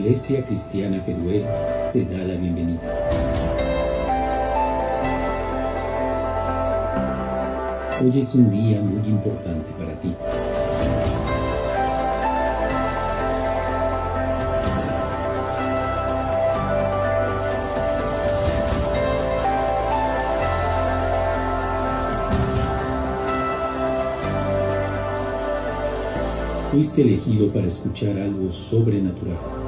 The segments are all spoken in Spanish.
Iglesia Cristiana Jeruel te da la bienvenida. Hoy es un día muy importante para ti. Fuiste elegido para escuchar algo sobrenatural.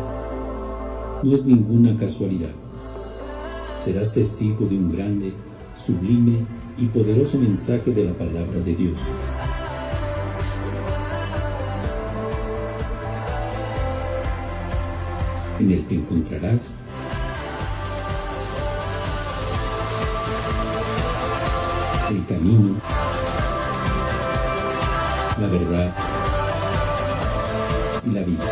No es ninguna casualidad. Serás testigo de un grande, sublime y poderoso mensaje de la palabra de Dios. En el que encontrarás el camino, la verdad y la vida.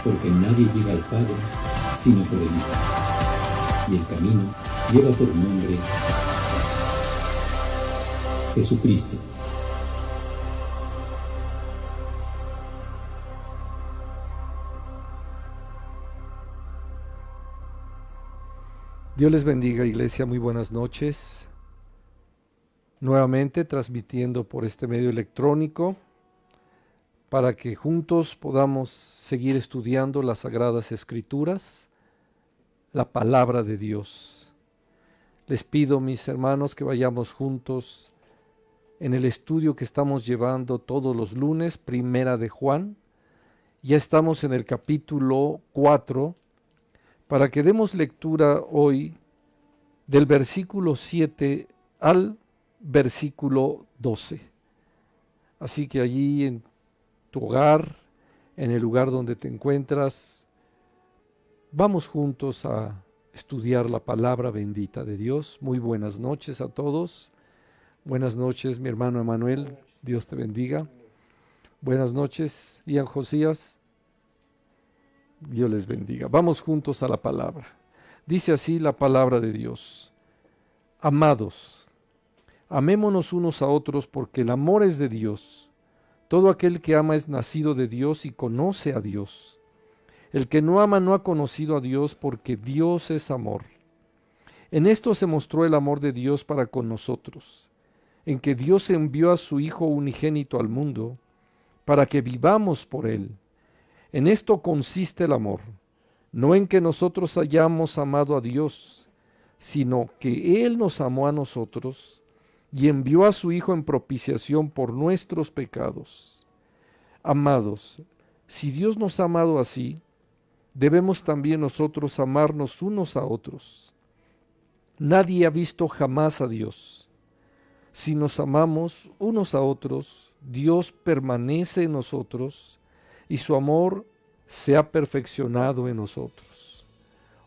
Porque nadie llega al Padre sino por el Hijo. Y el camino lleva por nombre Jesucristo. Dios les bendiga, iglesia, muy buenas noches. Nuevamente transmitiendo por este medio electrónico para que juntos podamos seguir estudiando las Sagradas Escrituras, la palabra de Dios. Les pido, mis hermanos, que vayamos juntos en el estudio que estamos llevando todos los lunes, Primera de Juan. Ya estamos en el capítulo 4, para que demos lectura hoy del versículo 7 al versículo 12. Así que allí en tu hogar, en el lugar donde te encuentras, vamos juntos a estudiar la palabra bendita de Dios. Muy buenas noches a todos. Buenas noches, mi hermano Emanuel. Dios te bendiga. Buenas noches, Ian Josías. Dios les bendiga. Vamos juntos a la palabra. Dice así la palabra de Dios. Amados, amémonos unos a otros porque el amor es de Dios. Todo aquel que ama es nacido de Dios y conoce a Dios. El que no ama no ha conocido a Dios porque Dios es amor. En esto se mostró el amor de Dios para con nosotros, en que Dios envió a su Hijo unigénito al mundo para que vivamos por Él. En esto consiste el amor, no en que nosotros hayamos amado a Dios, sino que Él nos amó a nosotros y envió a su Hijo en propiciación por nuestros pecados. Amados, si Dios nos ha amado así, debemos también nosotros amarnos unos a otros. Nadie ha visto jamás a Dios. Si nos amamos unos a otros, Dios permanece en nosotros y su amor se ha perfeccionado en nosotros.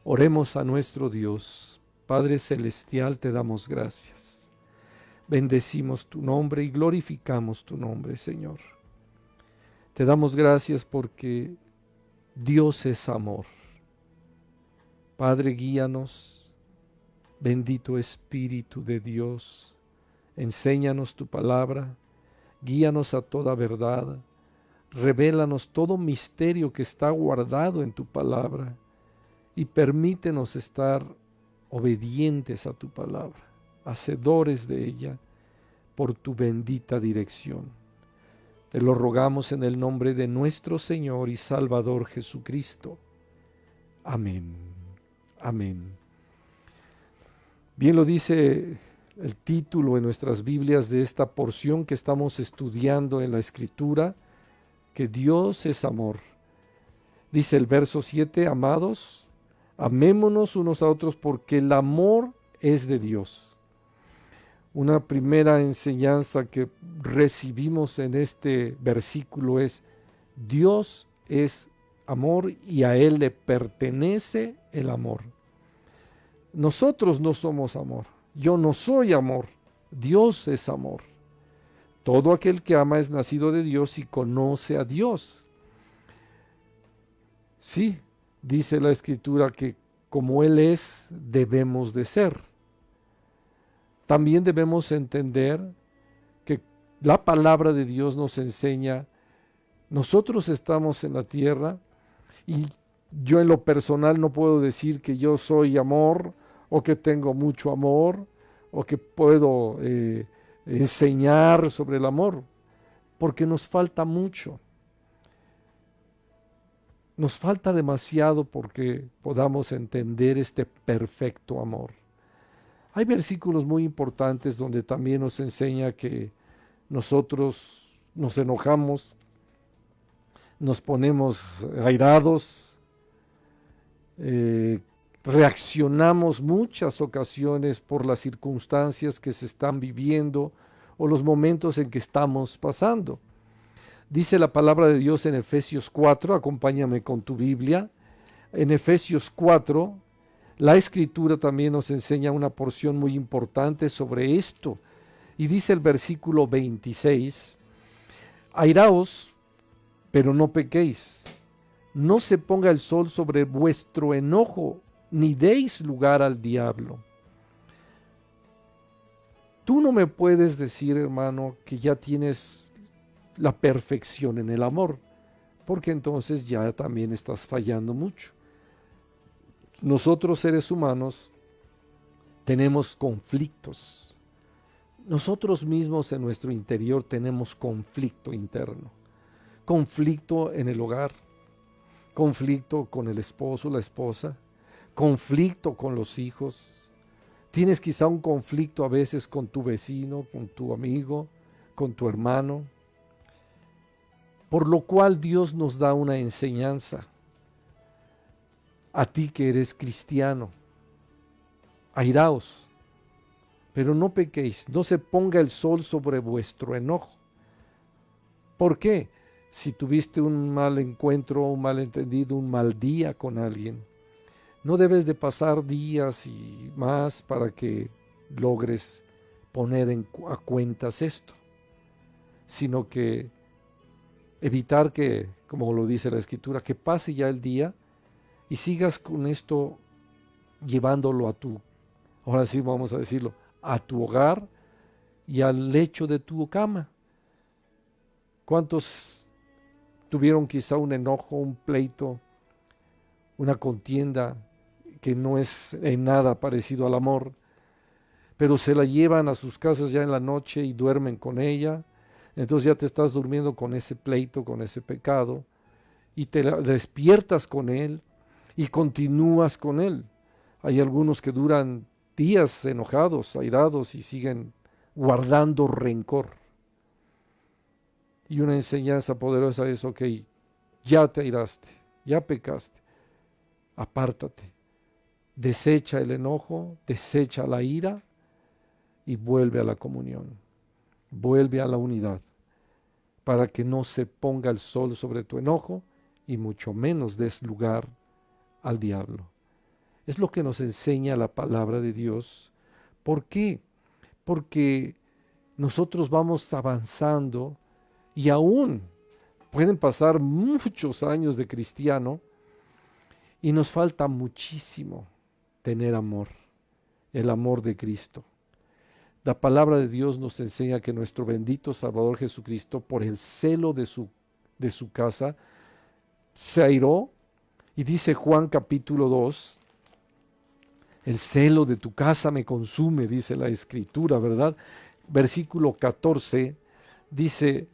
Oremos a nuestro Dios. Padre celestial, te damos gracias. Bendecimos tu nombre y glorificamos tu nombre, Señor. Te damos gracias porque Dios es amor. Padre, guíanos. Bendito Espíritu de Dios, enséñanos tu palabra, guíanos a toda verdad, revélanos todo misterio que está guardado en tu palabra y permítenos estar obedientes a tu palabra, hacedores de ella, por tu bendita dirección. Te lo rogamos en el nombre de nuestro Señor y Salvador Jesucristo. Amén. Amén. Bien lo dice el título en nuestras Biblias de esta porción que estamos estudiando en la Escritura, que Dios es amor. Dice el verso 7, amados, amémonos unos a otros porque el amor es de Dios. Una primera enseñanza que recibimos en este versículo es: Dios es amor y a Él le pertenece el amor. Nosotros no somos amor, yo no soy amor, Dios es amor. Todo aquel que ama es nacido de Dios y conoce a Dios. Sí, dice la Escritura que como Él es, debemos de ser. También debemos entender que la palabra de Dios nos enseña Nosotros estamos en la tierra y yo en lo personal no puedo decir que yo soy amor o que tengo mucho amor o que puedo enseñar sobre el amor, porque nos falta mucho. Nos falta demasiado porque podamos entender este perfecto amor. Hay versículos muy importantes donde también nos enseña que nosotros nos enojamos, nos ponemos airados, reaccionamos muchas ocasiones por las circunstancias que se están viviendo o los momentos en que estamos pasando. Dice la palabra de Dios en Efesios 4, acompáñame con tu Biblia. En Efesios 4, la Escritura también nos enseña una porción muy importante sobre esto. Y dice el versículo 26, airaos, pero no pequéis. No se ponga el sol sobre vuestro enojo, ni deis lugar al diablo. Tú no me puedes decir, hermano, que ya tienes la perfección en el amor, porque entonces ya también estás fallando mucho. Nosotros seres humanos tenemos conflictos. Nosotros mismos en nuestro interior tenemos conflicto interno. Conflicto en el hogar, conflicto con el esposo, la esposa, conflicto con los hijos. Tienes quizá un conflicto a veces con tu vecino, con tu amigo, con tu hermano. Por lo cual Dios nos da una enseñanza. A ti que eres cristiano, airaos, pero no pequéis, no se ponga el sol sobre vuestro enojo. ¿Por qué? Si tuviste un mal encuentro, un malentendido, un mal día con alguien, no debes de pasar días y más para que logres poner a cuentas esto, sino que evitar que, como lo dice la Escritura, que pase ya el día y sigas con esto llevándolo a tu, ahora sí vamos a decirlo, a tu hogar y al lecho de tu cama. ¿Cuántos tuvieron quizá un enojo, un pleito, una contienda que no es en nada parecido al amor, pero se la llevan a sus casas ya en la noche y duermen con ella? Entonces ya te estás durmiendo con ese pleito, con ese pecado, y te despiertas con él y continúas con él. Hay algunos que duran días enojados, airados y siguen guardando rencor. Y una enseñanza poderosa es, ok, ya te airaste, ya pecaste, apártate, desecha el enojo, desecha la ira y vuelve a la comunión, vuelve a la unidad, para que no se ponga el sol sobre tu enojo y mucho menos des lugar al diablo. Es lo que nos enseña la palabra de Dios. ¿Por qué? Porque nosotros vamos avanzando y aún pueden pasar muchos años de cristiano y nos falta muchísimo tener amor, el amor de Cristo. La palabra de Dios nos enseña que nuestro bendito Salvador Jesucristo, por el celo de su casa, se airó, y dice Juan capítulo 2, el celo de tu casa me consume, dice la Escritura, ¿verdad? Versículo 14, dice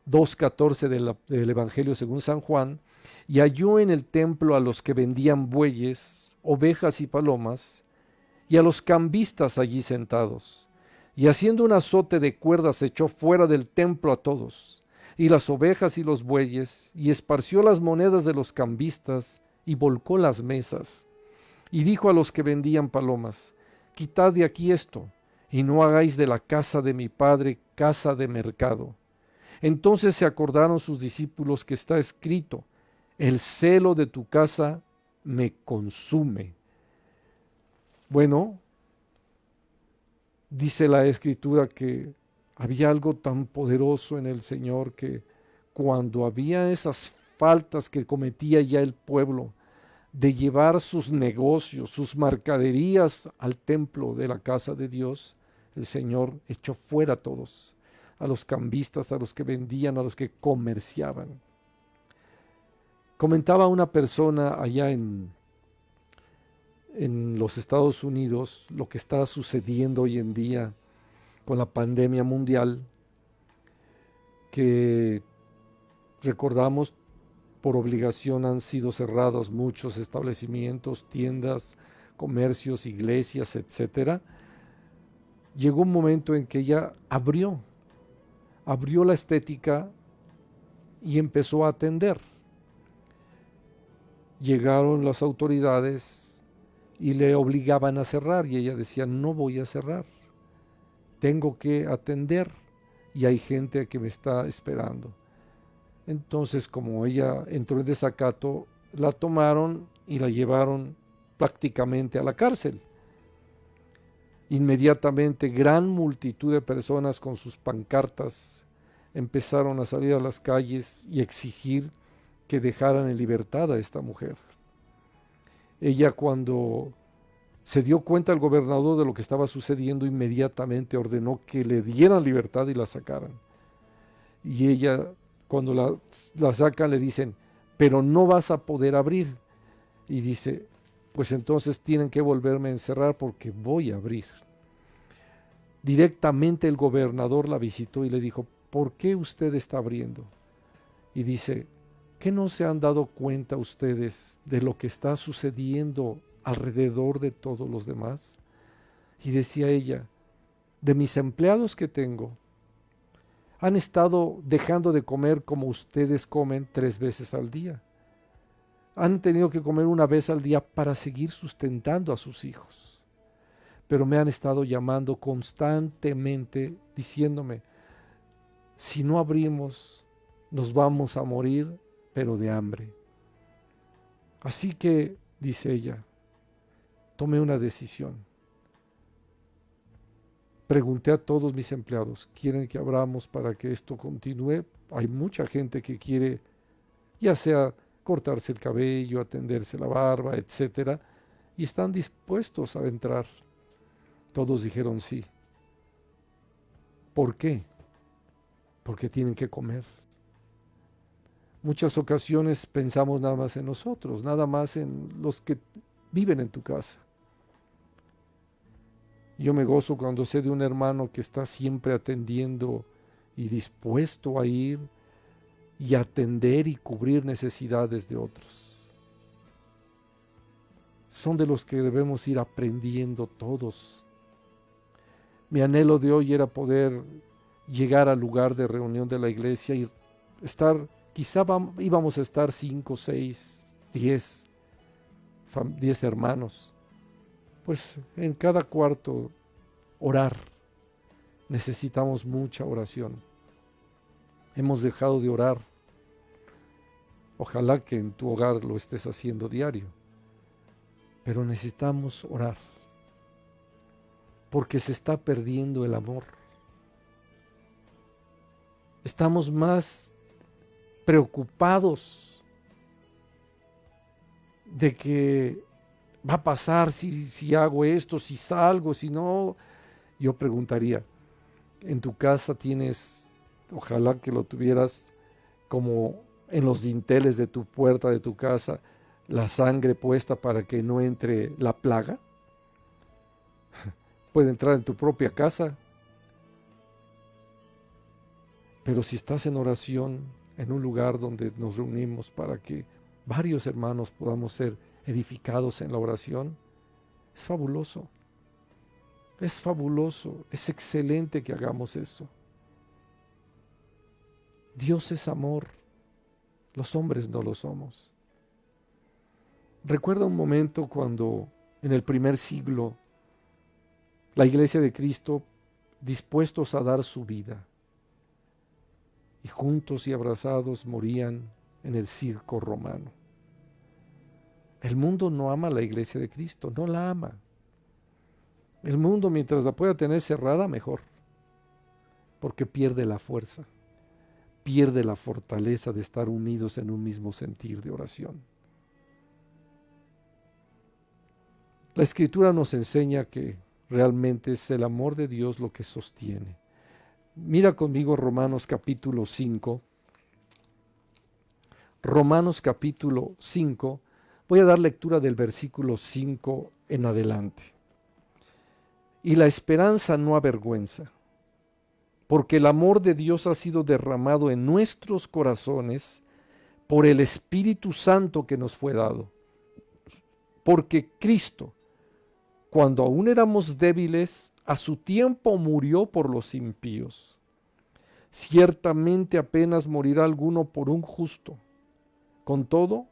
2:14 del Evangelio según San Juan, y halló en el templo a los que vendían bueyes, ovejas y palomas, y a los cambistas allí sentados, y haciendo un azote de cuerdas echó fuera del templo a todos, y las ovejas y los bueyes, y esparció las monedas de los cambistas, y volcó las mesas. Y dijo a los que vendían palomas, quitad de aquí esto, y no hagáis de la casa de mi padre casa de mercado. Entonces se acordaron sus discípulos que está escrito, el celo de tu casa me consume. Bueno, dice la Escritura que había algo tan poderoso en el Señor que cuando había esas faltas que cometía ya el pueblo de llevar sus negocios, sus mercaderías al templo de la casa de Dios, el Señor echó fuera a todos. a los cambistas, a los que vendían, a los que comerciaban. Comentaba una persona allá en los Estados Unidos lo que está sucediendo hoy en día con la pandemia mundial, que recordamos por obligación han sido cerrados muchos establecimientos, tiendas, comercios, iglesias, etcétera. Llegó un momento en que ella abrió la estética y empezó a atender. Llegaron las autoridades y le obligaban a cerrar y ella decía, no voy a cerrar, tengo que atender y hay gente que me está esperando. Entonces, como ella entró en desacato, la tomaron y la llevaron prácticamente a la cárcel. Inmediatamente, gran multitud de personas con sus pancartas empezaron a salir a las calles y exigir que dejaran en libertad a esta mujer. Ella, cuando se dio cuenta el gobernador de lo que estaba sucediendo, inmediatamente ordenó que le dieran libertad y la sacaran. Y ella, cuando la sacan, le dicen, pero no vas a poder abrir. Y dice, pues entonces tienen que volverme a encerrar porque voy a abrir. Directamente el gobernador la visitó y le dijo, ¿por qué usted está abriendo? Y dice, ¿qué no se han dado cuenta ustedes de lo que está sucediendo alrededor de todos los demás? Y decía ella, de mis empleados que tengo, han estado dejando de comer como ustedes comen 3 veces al día. Han tenido que comer 1 vez al día para seguir sustentando a sus hijos. Pero me han estado llamando constantemente diciéndome, si no abrimos, nos vamos a morir, pero de hambre. Así que, dice ella, tomé una decisión. Pregunté a todos mis empleados, ¿quieren que abramos para que esto continúe? Hay mucha gente que quiere, ya sea cortarse el cabello, atenderse la barba, etcétera, y están dispuestos a entrar. Todos dijeron sí. ¿Por qué? Porque tienen que comer. Muchas ocasiones pensamos nada más en nosotros, nada más en los que viven en tu casa. Yo me gozo cuando sé de un hermano que está siempre atendiendo y dispuesto a ir y atender y cubrir necesidades de otros. Son de los que debemos ir aprendiendo todos. Mi anhelo de hoy era poder llegar al lugar de reunión de la iglesia y estar, quizá íbamos a estar 5, 6, 10 hermanos. Pues en cada cuarto orar. Necesitamos mucha oración. Hemos dejado de orar. Ojalá que en tu hogar lo estés haciendo diario. Pero necesitamos orar. Porque se está perdiendo el amor. Estamos más preocupados de que va a pasar si hago esto, si salgo, si no. Yo preguntaría, en tu casa tienes, ojalá que lo tuvieras como en los dinteles de tu puerta de tu casa, la sangre puesta para que no entre la plaga. Puede entrar en tu propia casa. Pero si estás en oración, en un lugar donde nos reunimos para que varios hermanos podamos ser edificados en la oración, es fabuloso. Es fabuloso, es excelente que hagamos eso. Dios es amor, los hombres no lo somos. Recuerda un momento cuando en el primer siglo la Iglesia de Cristo, dispuestos a dar su vida, y juntos y abrazados morían en el circo romano. El mundo no ama a la Iglesia de Cristo, no la ama. El mundo, mientras la pueda tener cerrada, mejor, porque pierde la fuerza, pierde la fortaleza de estar unidos en un mismo sentir de oración. La Escritura nos enseña que realmente es el amor de Dios lo que sostiene. Mira conmigo Romanos capítulo 5. Romanos capítulo 5. Voy a dar lectura del versículo 5 en adelante. Y la esperanza no avergüenza, porque el amor de Dios ha sido derramado en nuestros corazones por el Espíritu Santo que nos fue dado. Porque Cristo, cuando aún éramos débiles, a su tiempo murió por los impíos. Ciertamente apenas morirá alguno por un justo. Con todo,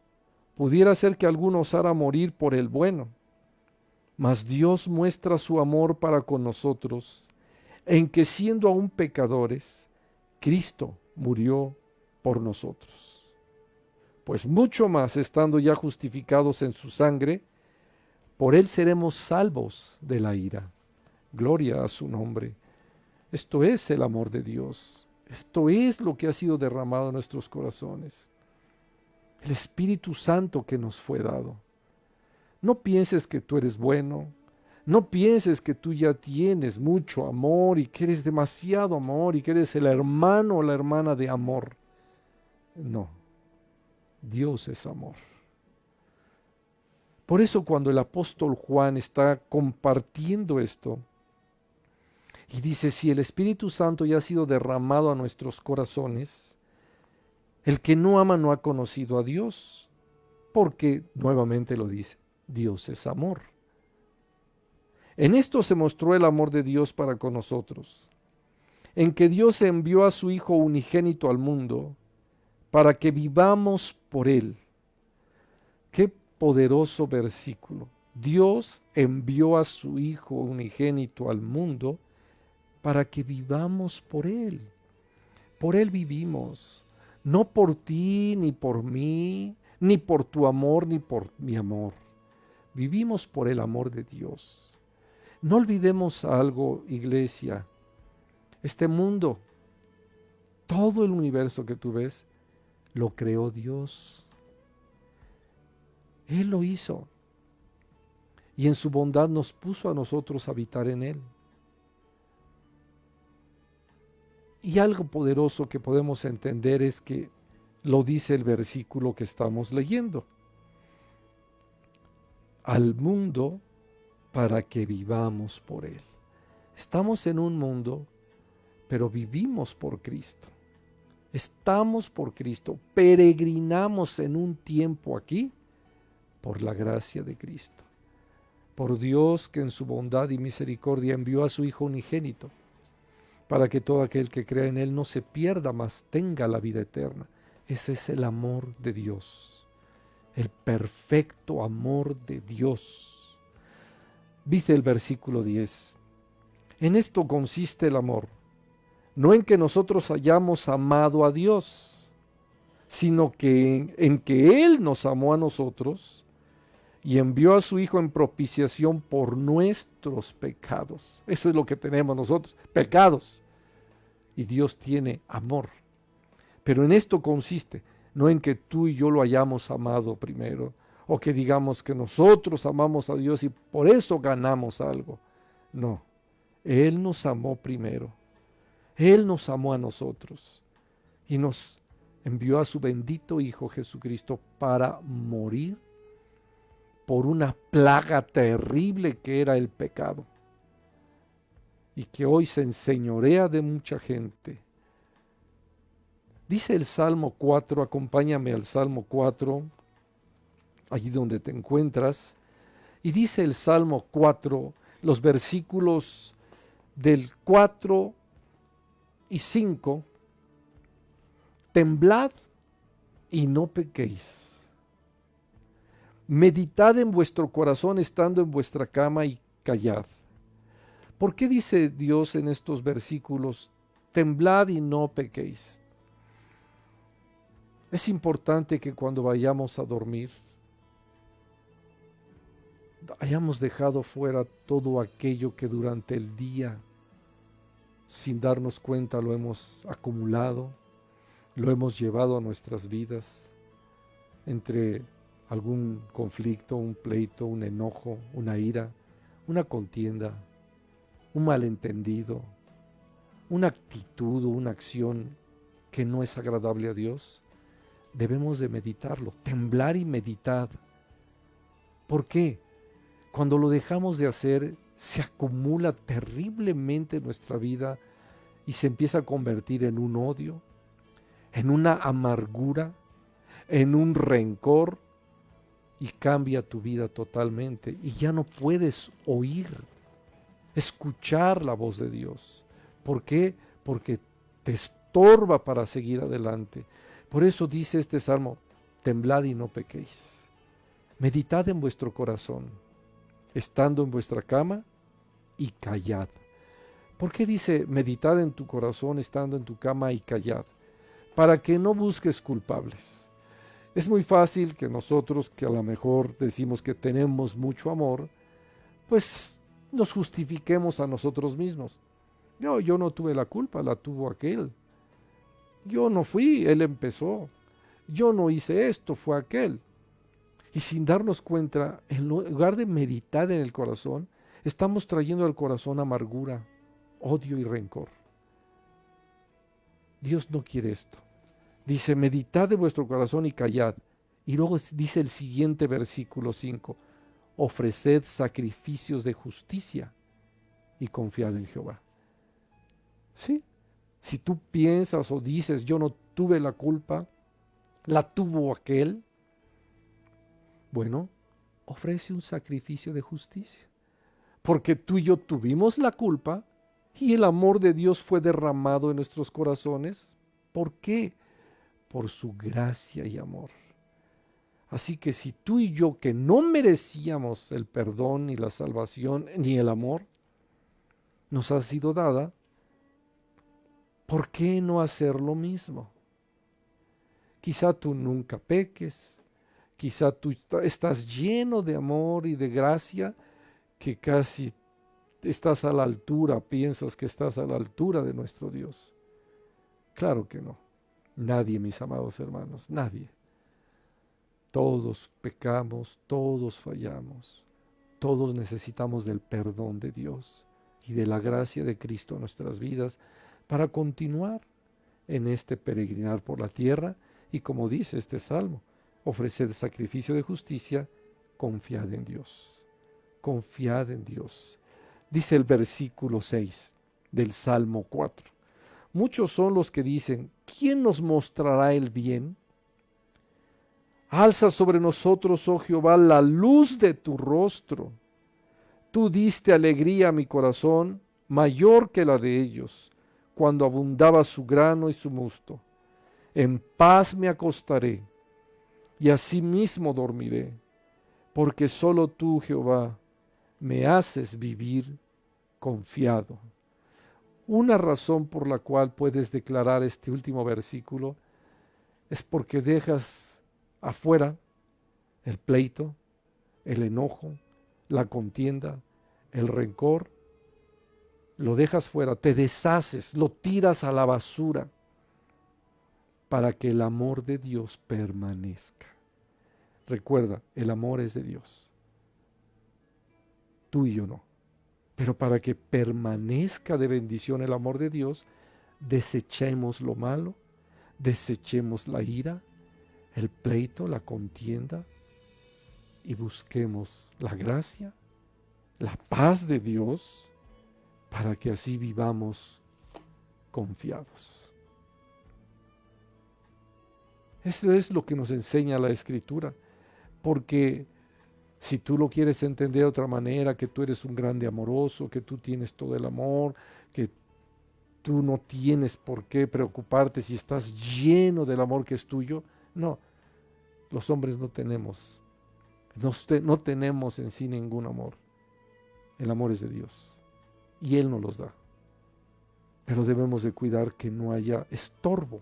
pudiera ser que alguno osara morir por el bueno. Mas Dios muestra su amor para con nosotros, en que siendo aún pecadores, Cristo murió por nosotros. Pues mucho más, estando ya justificados en su sangre, por él seremos salvos de la ira. Gloria a su nombre. Esto es el amor de Dios. Esto es lo que ha sido derramado en nuestros corazones. El Espíritu Santo que nos fue dado. No pienses que tú eres bueno. No pienses que tú ya tienes mucho amor y que eres demasiado amor y que eres el hermano o la hermana de amor. No. Dios es amor. Por eso cuando el apóstol Juan está compartiendo esto y dice, si el Espíritu Santo ya ha sido derramado a nuestros corazones, el que no ama no ha conocido a Dios, porque nuevamente lo dice, Dios es amor. En esto se mostró el amor de Dios para con nosotros, en que Dios envió a su Hijo unigénito al mundo para que vivamos por Él. Qué poderoso versículo. Dios envió a su Hijo unigénito al mundo para que vivamos por Él. Por Él vivimos, no por ti, ni por mí, ni por tu amor, ni por mi amor. Vivimos por el amor de Dios. No olvidemos algo, iglesia. Este mundo, todo el universo que tú ves, lo creó Dios. Él lo hizo. Y en su bondad nos puso a nosotros a habitar en Él. Y algo poderoso que podemos entender es que lo dice el versículo que estamos leyendo. Al mundo para que vivamos por Él. Estamos en un mundo, pero vivimos por Cristo. Estamos por Cristo, peregrinamos en un tiempo aquí por la gracia de Cristo. Por Dios que en su bondad y misericordia envió a su Hijo unigénito, para que todo aquel que crea en Él no se pierda, mas tenga la vida eterna. Ese es el amor de Dios, el perfecto amor de Dios. Dice el versículo 10, en esto consiste el amor, no en que nosotros hayamos amado a Dios, sino que en que Él nos amó a nosotros y envió a su Hijo en propiciación por nuestros pecados. Eso es lo que tenemos nosotros, pecados. Y Dios tiene amor. Pero en esto consiste, no en que tú y yo lo hayamos amado primero, o que digamos que nosotros amamos a Dios y por eso ganamos algo. No, Él nos amó primero. Él nos amó a nosotros y nos envió a su bendito Hijo Jesucristo para morir por una plaga terrible que era el pecado y que hoy se enseñorea de mucha gente. Dice el Salmo 4, acompáñame al Salmo 4, allí donde te encuentras, y dice el Salmo 4, los versículos del 4 y 5, temblad y no pequéis. Meditad en vuestro corazón estando en vuestra cama y callad. ¿Por qué dice Dios en estos versículos, temblad y no pequéis? Es importante que cuando vayamos a dormir, hayamos dejado fuera todo aquello que durante el día, sin darnos cuenta, lo hemos acumulado, lo hemos llevado a nuestras vidas, entre algún conflicto, un pleito, un enojo, una ira, una contienda, un malentendido, una actitud o una acción que no es agradable a Dios, debemos de meditarlo, temblar y meditar. ¿Por qué? Cuando lo dejamos de hacer, se acumula terriblemente en nuestra vida y se empieza a convertir en un odio, en una amargura, en un rencor, y cambia tu vida totalmente y ya no puedes oír, escuchar la voz de Dios. ¿Por qué? Porque te estorba para seguir adelante. Por eso dice este salmo: temblad y no pequéis. Meditad en vuestro corazón, estando en vuestra cama, y callad. ¿Por qué dice meditad en tu corazón, estando en tu cama, y callad? Para que no busques culpables. Es muy fácil que nosotros, que a lo mejor decimos que tenemos mucho amor, pues nos justifiquemos a nosotros mismos. Yo no tuve la culpa, la tuvo aquel. Yo no fui, él empezó. Yo no hice esto, fue aquel. Y sin darnos cuenta, en lugar de meditar en el corazón, estamos trayendo al corazón amargura, odio y rencor. Dios no quiere esto. Dice: meditad de vuestro corazón y callad. Y luego dice el siguiente versículo 5: ofreced sacrificios de justicia y confiad en Jehová. ¿Sí? Si tú piensas o dices: yo no tuve la culpa, la tuvo aquel, bueno, ofrece un sacrificio de justicia. Porque tú y yo tuvimos la culpa y el amor de Dios fue derramado en nuestros corazones. ¿Por qué? Por su gracia y amor. Así que si tú y yo, que no merecíamos el perdón, ni la salvación, ni el amor, nos ha sido dada, ¿por qué no hacer lo mismo? Quizá tú nunca peques, quizá tú estás lleno de amor y de gracia, que casi estás a la altura, piensas que estás a la altura de nuestro Dios. Claro que no. Nadie, mis amados hermanos, nadie. Todos pecamos, todos fallamos, todos necesitamos del perdón de Dios y de la gracia de Cristo en nuestras vidas para continuar en este peregrinar por la tierra y, como dice este salmo, ofreced sacrificio de justicia, confiad en Dios. Confiad en Dios. Dice el versículo 6 del Salmo 4. Muchos son los que dicen: ¿quién nos mostrará el bien? Alza sobre nosotros, oh Jehová, la luz de tu rostro. Tú diste alegría a mi corazón, mayor que la de ellos, cuando abundaba su grano y su mosto. En paz me acostaré, y asimismo dormiré, porque solo tú, Jehová, me haces vivir confiado. Una razón por la cual puedes declarar este último versículo es porque dejas afuera el pleito, el enojo, la contienda, el rencor. Lo dejas fuera, te deshaces, lo tiras a la basura para que el amor de Dios permanezca. Recuerda, el amor es de Dios. Tú y yo no. Pero para que permanezca de bendición el amor de Dios, desechemos lo malo, desechemos la ira, el pleito, la contienda, y busquemos la gracia, la paz de Dios, para que así vivamos confiados. Esto es lo que nos enseña la Escritura, porque si tú lo quieres entender de otra manera, que tú eres un grande amoroso, que tú tienes todo el amor, que tú no tienes por qué preocuparte si estás lleno del amor que es tuyo, no, los hombres no tenemos en sí ningún amor. El amor es de Dios y Él nos los da. Pero debemos de cuidar que no haya estorbo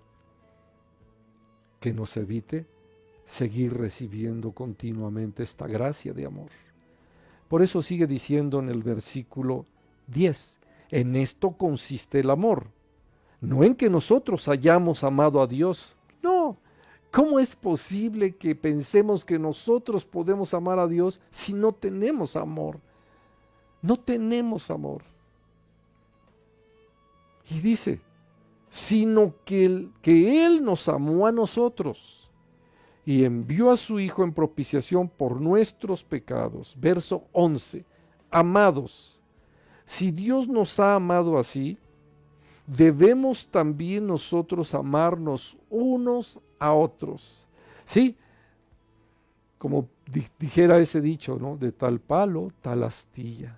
que nos evite seguir recibiendo continuamente esta gracia de amor. Por eso sigue diciendo en el versículo 10, en esto consiste el amor, no en que nosotros hayamos amado a Dios. No, ¿cómo es posible que pensemos que nosotros podemos amar a Dios si no tenemos amor? No tenemos amor. Y dice, sino que Él nos amó a nosotros y envió a su Hijo en propiciación por nuestros pecados. Verso 11. Amados, si Dios nos ha amado así, debemos también nosotros amarnos unos a otros. Sí, como dijera ese dicho, ¿no? De tal palo, tal astilla.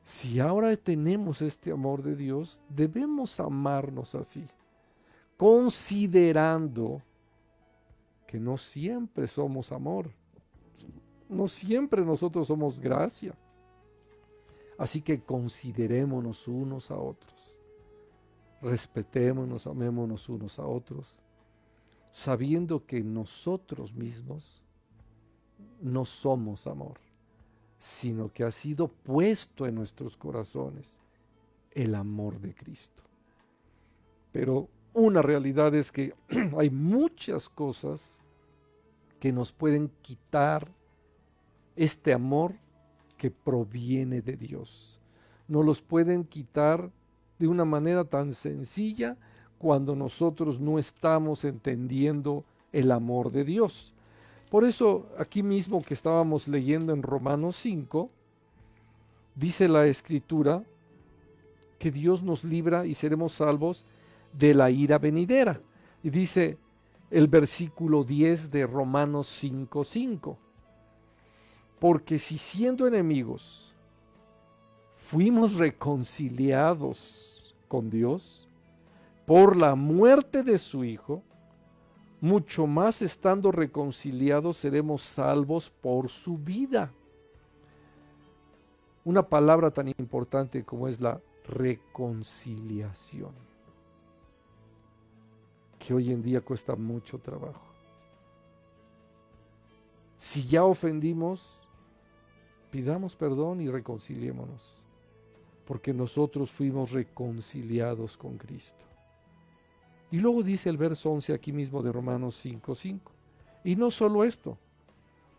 Si ahora tenemos este amor de Dios, debemos amarnos así, considerando que no siempre somos amor, no siempre nosotros somos gracia. Así que considerémonos unos a otros, respetémonos, amémonos unos a otros, sabiendo que nosotros mismos no somos amor, sino que ha sido puesto en nuestros corazones el amor de Cristo. Pero una realidad es que hay muchas cosas que nos pueden quitar este amor que proviene de Dios. Nos los pueden quitar de una manera tan sencilla cuando nosotros no estamos entendiendo el amor de Dios. Por eso, aquí mismo que estábamos leyendo en Romanos 5, dice la Escritura que Dios nos libra y seremos salvos de la ira venidera. Y dice el versículo 10 de Romanos 5:5. Porque si siendo enemigos fuimos reconciliados con Dios por la muerte de su Hijo, mucho más estando reconciliados seremos salvos por su vida. Una palabra tan importante como es la reconciliación, que hoy en día cuesta mucho trabajo. Si ya ofendimos, pidamos perdón y reconciliémonos, porque nosotros fuimos reconciliados con Cristo. Y luego dice el verso 11 aquí mismo de Romanos 5:5. Y no solo esto,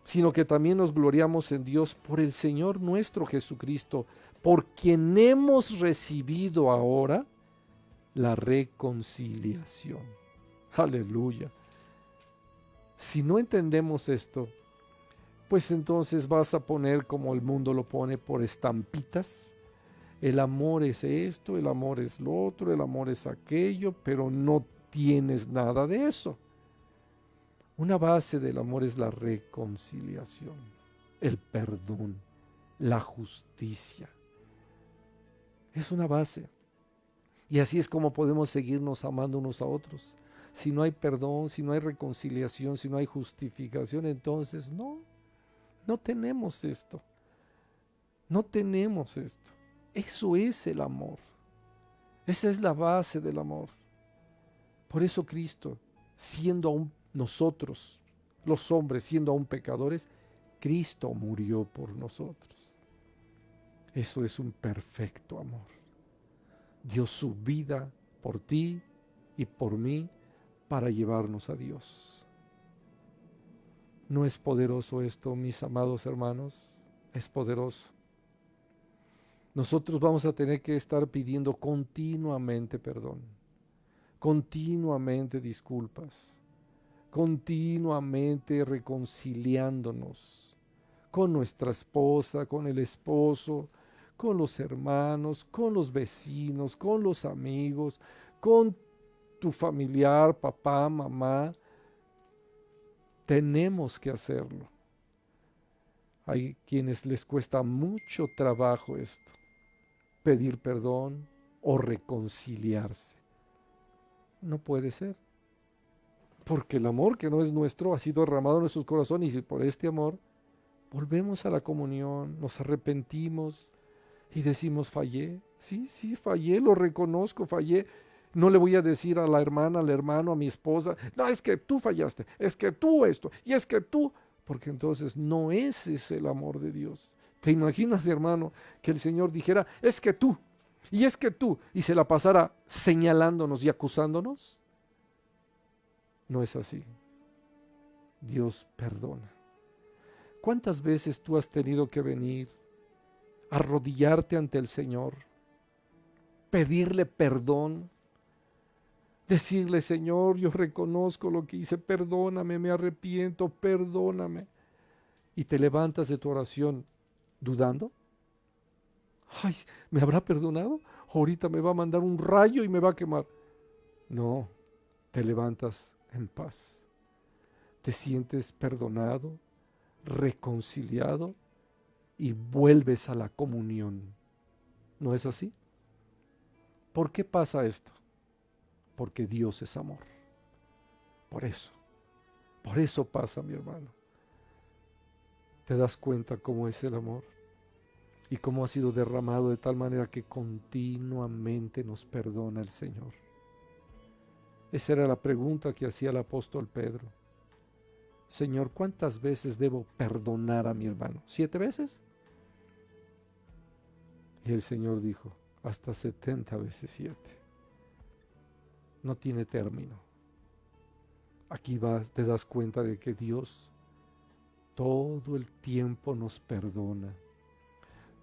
sino que también nos gloriamos en Dios por el Señor nuestro Jesucristo, por quien hemos recibido ahora la reconciliación. Aleluya. Si no entendemos esto, pues entonces vas a poner como el mundo lo pone por estampitas. El amor es esto, el amor es lo otro, el amor es aquello, pero no tienes nada de eso. Una base del amor es la reconciliación, el perdón, la justicia. Es una base. Y así es como podemos seguirnos amando unos a otros. Si no hay perdón, si no hay reconciliación, si no hay justificación, entonces no tenemos esto. No tenemos esto. Eso es el amor. Esa es la base del amor. Por eso Cristo, siendo aún nosotros, los hombres, siendo aún pecadores, Cristo murió por nosotros. Eso es un perfecto amor. Dio su vida por ti y por mí para llevarnos a Dios. ¿No es poderoso esto, mis amados hermanos? Es poderoso. Nosotros vamos a tener que estar pidiendo continuamente perdón, continuamente disculpas, continuamente reconciliándonos con nuestra esposa, con el esposo, con los hermanos, con los vecinos, con los amigos, con tu familiar, papá, mamá. Tenemos que hacerlo. Hay quienes les cuesta mucho trabajo esto, pedir perdón o reconciliarse. No puede ser, porque el amor que no es nuestro ha sido derramado en nuestros corazones y por este amor volvemos a la comunión, nos arrepentimos y decimos fallé, sí, fallé, lo reconozco, fallé. No le voy a decir a la hermana, al hermano, a mi esposa, no, es que tú fallaste, es que tú esto, y es que tú, porque entonces no ese es el amor de Dios. ¿Te imaginas, hermano, que el Señor dijera, es que tú, y es que tú, y se la pasara señalándonos y acusándonos? No es así. Dios perdona. ¿Cuántas veces tú has tenido que venir, arrodillarte ante el Señor pedirle perdón, decirle, Señor, yo reconozco lo que hice, perdóname, me arrepiento, perdóname. Y te levantas de tu oración dudando. Ay, ¿me habrá perdonado? Ahorita me va a mandar un rayo y me va a quemar. No, te levantas en paz. Te sientes perdonado, reconciliado y vuelves a la comunión. ¿No es así? ¿Por qué pasa esto? Porque Dios es amor. Por eso pasa, mi hermano. ¿Te das cuenta cómo es el amor? Y cómo ha sido derramado de tal manera que continuamente nos perdona el Señor. Esa era la pregunta que hacía el apóstol Pedro. Señor, ¿cuántas veces debo perdonar a mi hermano? ¿7 veces? Y el Señor dijo, hasta 70 veces 7. No tiene término. Aquí te das cuenta de que Dios todo el tiempo nos perdona.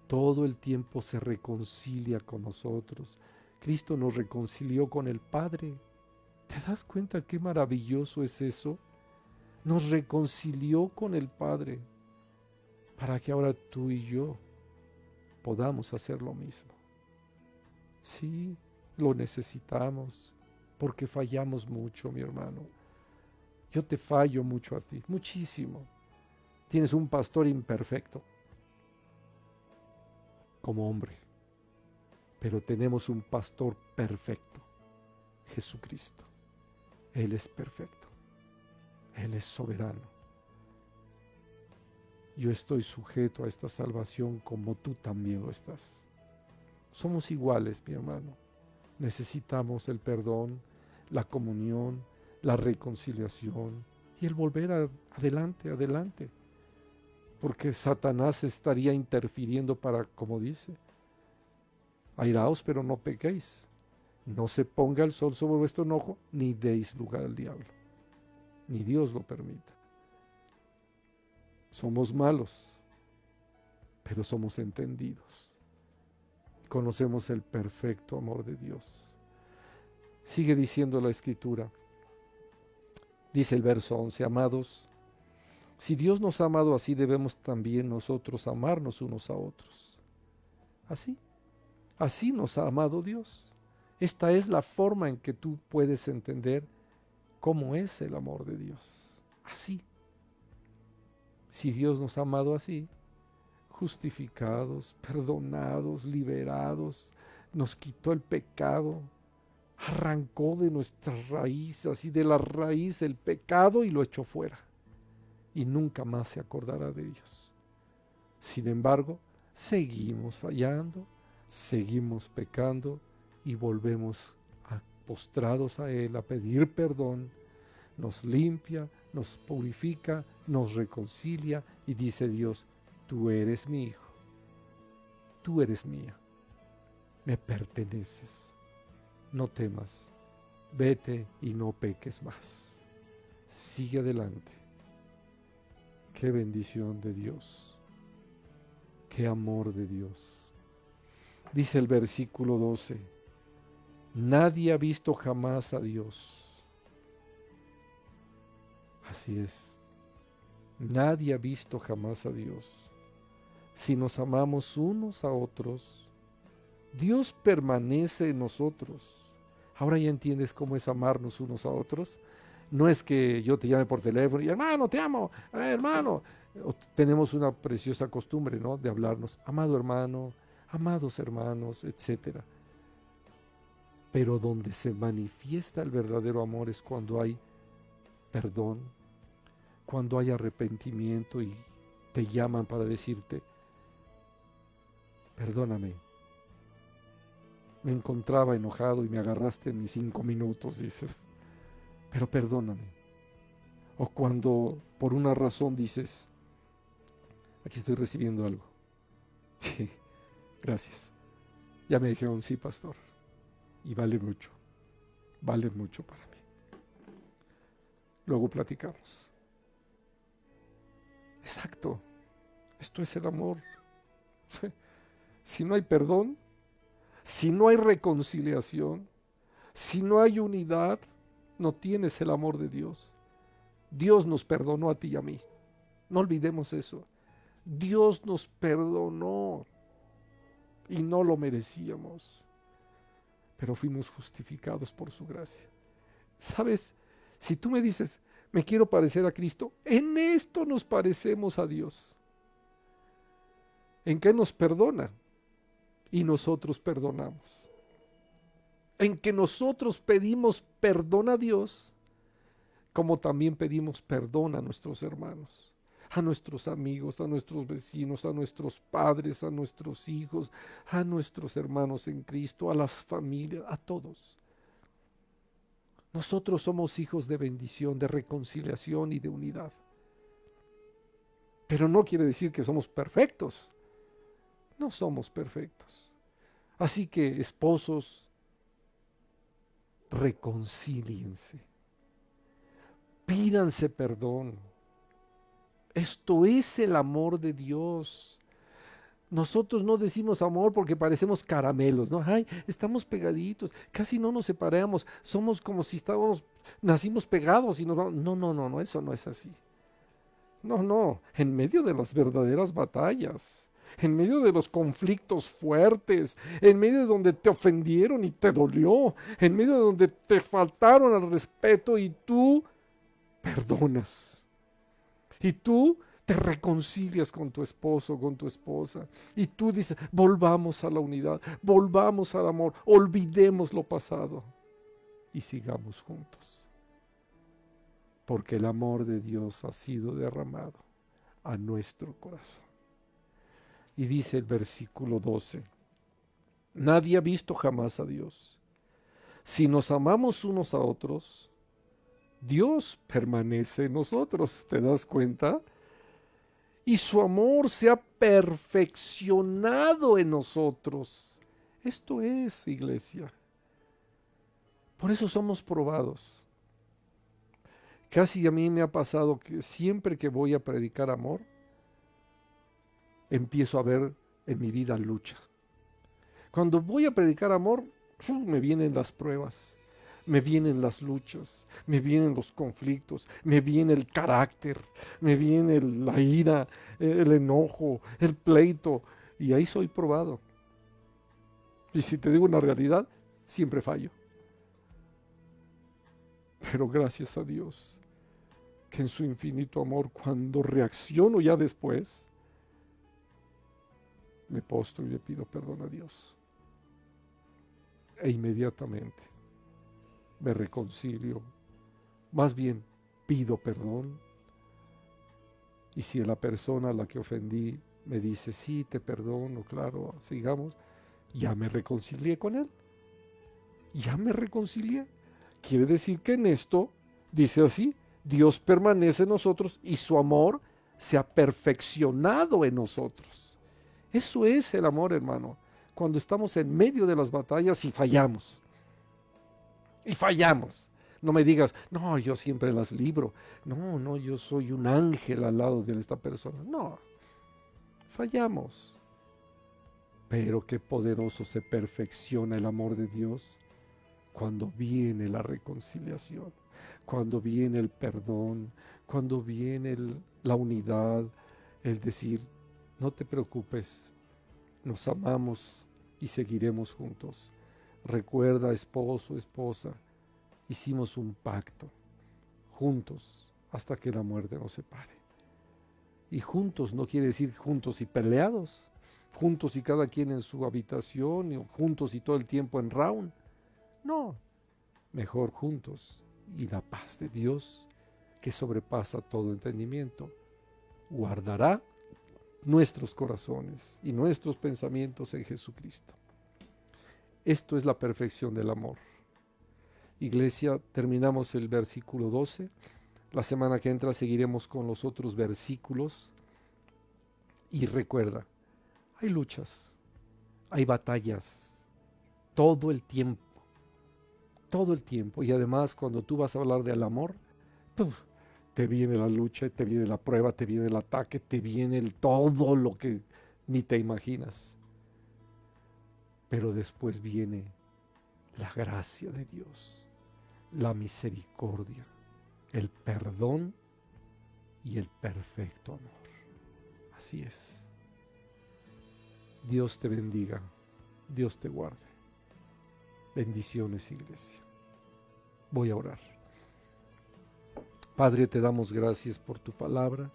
Todo el tiempo se reconcilia con nosotros. Cristo nos reconcilió con el Padre. ¿Te das cuenta qué maravilloso es eso? Nos reconcilió con el Padre para que ahora tú y yo podamos hacer lo mismo. Sí, lo necesitamos porque fallamos mucho, mi hermano. Yo te fallo mucho a ti, muchísimo. Tienes un pastor imperfecto como hombre, pero tenemos un pastor perfecto, Jesucristo. Él es perfecto, Él es soberano. Yo estoy sujeto a esta salvación como tú también lo estás. Somos iguales, mi hermano. Necesitamos el perdón, la comunión, la reconciliación y el volver adelante. Porque Satanás estaría interfiriendo para, como dice, airaos pero no pequéis. No se ponga el sol sobre vuestro enojo, ni deis lugar al diablo. Ni Dios lo permita. Somos malos, pero somos entendidos. Conocemos el perfecto amor de Dios. Sigue diciendo la Escritura. Dice el verso 11, amados, si Dios nos ha amado así, debemos también nosotros amarnos unos a otros. Así nos ha amado Dios. Esta es la forma en que tú puedes entender cómo es el amor de Dios. Así. Si Dios nos ha amado así, justificados, perdonados, liberados, nos quitó el pecado, arrancó de nuestras raíces, así de la raíz el pecado y lo echó fuera. Y nunca más se acordará de ellos. Sin embargo, seguimos fallando, seguimos pecando y volvemos postrados a Él a pedir perdón. Nos limpia, nos purifica, nos reconcilia y dice Dios, tú eres mi hijo, tú eres mía, me perteneces, no temas, vete y no peques más, sigue adelante. Qué bendición de Dios, qué amor de Dios. Dice el versículo 12, nadie ha visto jamás a Dios. Así es, nadie ha visto jamás a Dios. Si nos amamos unos a otros, Dios permanece en nosotros. Ahora ya entiendes cómo es amarnos unos a otros. No es que yo te llame por teléfono y hermano, te amo, hermano. Tenemos una preciosa costumbre, ¿no? De hablarnos, amado hermano, amados hermanos, etc. Pero donde se manifiesta el verdadero amor es cuando hay perdón, cuando hay arrepentimiento y te llaman para decirte, perdóname, me encontraba enojado y me agarraste en mis 5 minutos, dices, pero perdóname. O cuando por una razón dices, aquí estoy recibiendo algo. Sí, gracias. Ya me dijeron, sí, pastor. Y vale mucho para mí. Luego platicamos. Exacto, esto es el amor. Si no hay perdón, Si no hay reconciliación, si no hay unidad, no tienes el amor de Dios. Dios nos perdonó a ti y a mí. No olvidemos eso. Dios nos perdonó y no lo merecíamos, pero fuimos justificados por su gracia. ¿Sabes? Si tú me dices, me quiero parecer a Cristo, en esto nos parecemos a Dios. ¿En qué nos perdona? Y nosotros perdonamos. En que nosotros pedimos perdón a Dios, como también pedimos perdón a nuestros hermanos, a nuestros amigos, a nuestros vecinos, a nuestros padres, a nuestros hijos, a nuestros hermanos en Cristo, a las familias, a todos. Nosotros somos hijos de bendición, de reconciliación y de unidad. Pero no quiere decir que somos perfectos. No somos perfectos. Así que, esposos, reconcíliense. Pídanse perdón. Esto es el amor de Dios. Nosotros no decimos amor porque parecemos caramelos, ¿no? Ay, estamos pegaditos, casi no nos separamos, somos como si nacimos pegados y nos vamos. No, eso no es así. No, en medio de las verdaderas batallas, en medio de los conflictos fuertes, en medio de donde te ofendieron y te dolió, en medio de donde te faltaron al respeto y tú perdonas. Y tú te reconcilias con tu esposo, con tu esposa. Y tú dices, volvamos a la unidad, volvamos al amor, olvidemos lo pasado y sigamos juntos. Porque el amor de Dios ha sido derramado a nuestro corazón. Y dice el versículo 12, nadie ha visto jamás a Dios. Si nos amamos unos a otros, Dios permanece en nosotros, ¿te das cuenta? Y su amor se ha perfeccionado en nosotros. Esto es, iglesia. Por eso somos probados. Casi a mí me ha pasado que siempre que voy a predicar amor, empiezo a ver en mi vida lucha. Cuando voy a predicar amor, me vienen las pruebas. Me vienen las luchas, me vienen los conflictos, me viene el carácter, me viene la ira, el enojo, el pleito, y ahí soy probado. Y si te digo una realidad, siempre fallo. Pero gracias a Dios, que en su infinito amor, cuando reacciono ya después, me postro y le pido perdón a Dios. E inmediatamente me reconcilio, más bien pido perdón, y si la persona a la que ofendí me dice, sí, te perdono, claro, sigamos, ya me reconcilié con él, ya me reconcilié. Quiere decir que en esto, dice así, Dios permanece en nosotros y su amor se ha perfeccionado en nosotros. Eso es el amor, hermano, cuando estamos en medio de las batallas y fallamos. Y fallamos. No me digas, no, yo siempre las libro. No, yo soy un ángel al lado de esta persona. No, fallamos. Pero qué poderoso se perfecciona el amor de Dios cuando viene la reconciliación, cuando viene el perdón, cuando viene la unidad, el decir, no te preocupes, nos amamos y seguiremos juntos. Recuerda, esposo, esposa, hicimos un pacto, juntos, hasta que la muerte nos separe. Y juntos no quiere decir juntos y peleados, juntos y cada quien en su habitación, y juntos y todo el tiempo en round. No, mejor juntos, y la paz de Dios, que sobrepasa todo entendimiento, guardará nuestros corazones y nuestros pensamientos en Jesucristo. Esto es la perfección del amor. Iglesia, terminamos el versículo 12. La semana que entra seguiremos con los otros versículos. Y recuerda, hay luchas, hay batallas, todo el tiempo. Todo el tiempo. Y además, cuando tú vas a hablar del amor, te viene la lucha, te viene la prueba, te viene el ataque, te viene todo lo que ni te imaginas. pero después viene la gracia de Dios, la misericordia, el perdón y el perfecto amor. Así es. Dios te bendiga, Dios te guarde. Bendiciones, iglesia. Voy a orar. Padre, te damos gracias por tu palabra.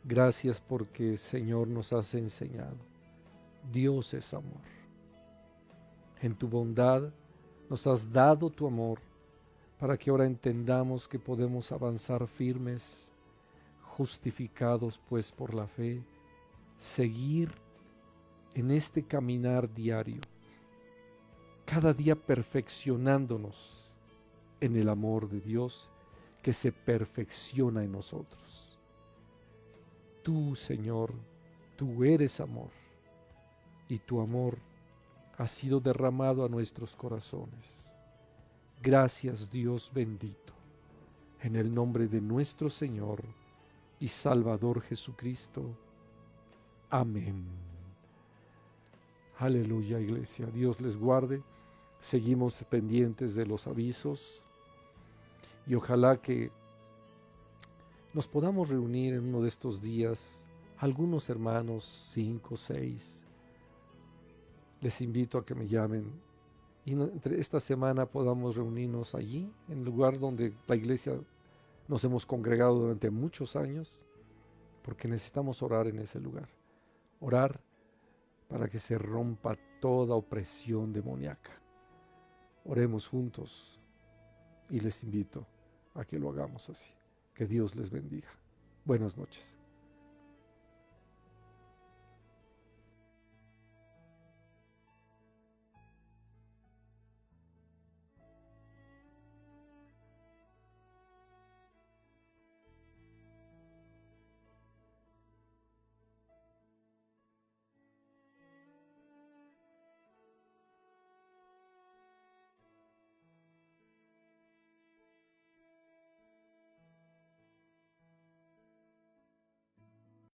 Gracias porque, Señor, nos has enseñado. Dios es amor. En tu bondad nos has dado tu amor para que ahora entendamos que podemos avanzar firmes, justificados pues por la fe, seguir en este caminar diario, cada día perfeccionándonos en el amor de Dios que se perfecciona en nosotros. Tú, Señor, tú eres amor, y tu amor ha sido derramado a nuestros corazones. Gracias, Dios bendito, en el nombre de nuestro Señor y Salvador Jesucristo. Amén. Aleluya, iglesia. Dios les guarde. Seguimos pendientes de los avisos y ojalá que nos podamos reunir en uno de estos días, algunos hermanos, 5, 6. Les invito a que me llamen y entre esta semana podamos reunirnos allí, en el lugar donde la iglesia nos hemos congregado durante muchos años, porque necesitamos orar en ese lugar. Orar para que se rompa toda opresión demoníaca. Oremos juntos y les invito a que lo hagamos así. Que Dios les bendiga. Buenas noches.